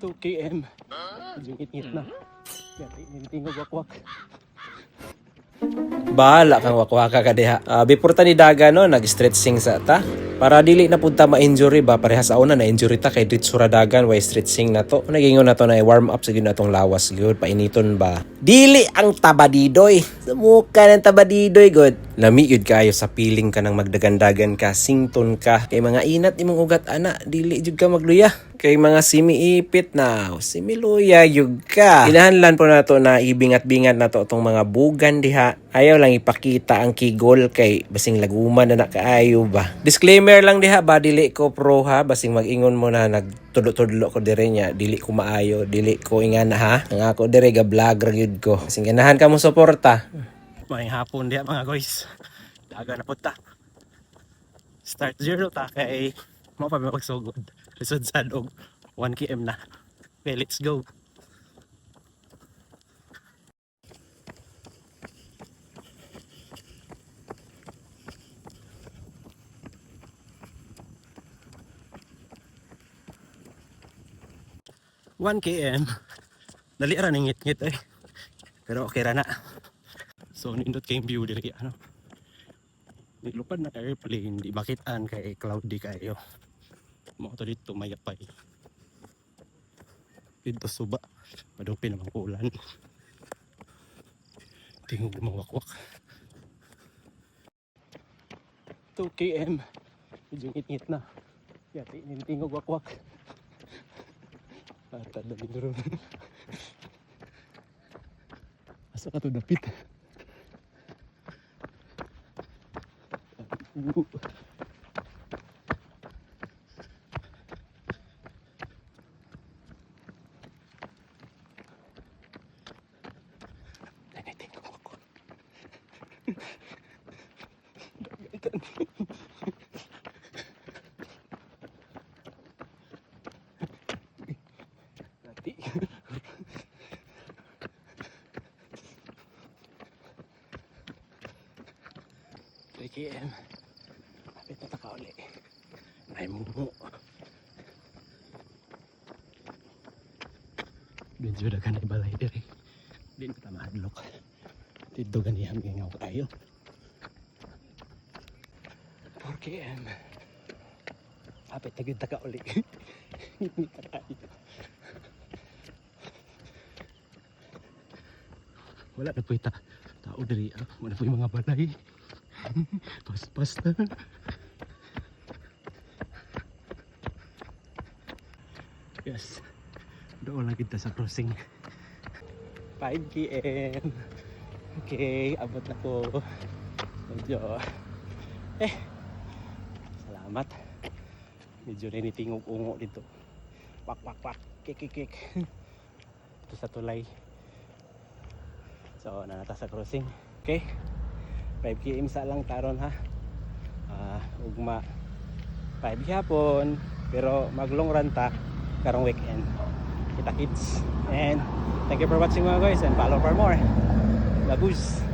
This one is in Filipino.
2 km. Medyo ngit-ngit na. Kaya tingog wakwak. Bahala kang wakwaka ka diha. Before ta ni daga no, nag-stretching sa ta. Para dili na punta ma-injury ba, parehas sa una na injury ta kay dito dagan way stretching na to. Nagingon na to na warm up sa gyud natong lawas gyud, painiton ba. Dili ang tabadidoy. Sumuka ng tabadidoy god. Lami yun kayo sa piling ka ng magdagandagan ka, sington ka. Kay mga inat imong ugat ana, dili jud ka magluya. Kay mga simiipit na, similuya yug ka. Inahanlan po na to na ibingat-bingat na to itong mga bugan diha. Ayaw lang ipakita ang kigol kay basing laguman na nakaayo ba. Disclaimer lang diha ba, dili ko pro ha, basing mag-ingon mo na nagtudlo-tudlo ko dire nya, dili ko maayo, dili ko ingana ha. Ang ako dire ga vlogger gyud ko. Basing ganahan ka mo suporta. Maayong hapon diha mga guys. Daga na punta. Start zero ta kay mo pa magsugod. Lisod sad og 1 km na. Okay, let's go. One km. Dali ra ning ngit-ngit eh. Pero okay ra na. So nindot kayong view diri ano. Di lupad na airplane, di makitaan kay cloudy kayo. Mo to dito mayapay. Dito suba, padupin ang ulan. Tingog mga wakwak. 2 km. Medyo ngit-ngit na. Kaya tingog wakwak. Ata dali ron. Asa ka to dapit? Tingog wakwak. Dati. KM. Kapit na taka uli. Ay mumu. Medyo dagan na ibalay diri. Di na ta mahadlok. Dito ganihang ingaw kayo. 4 km. Kapit na gud taka uli. Hindi ta kayo. Wala na po ita. Tao diri. Wala po yung mga balay. Pas-pas na. Yes. Doon lang kita sa crossing. 5 km. Okay, abot na po. Medyo. Salamat. Medyo ninitingog ungo dito. Pak pak pak. Kik. Ito sa tulay. So, nanata sa crossing. Okay. 5 km sa lang taron ha. Ugma 5 hapon pero maglong run ta karong weekend. Kita kids. And thank you for watching mga guys and follow for more. Labus.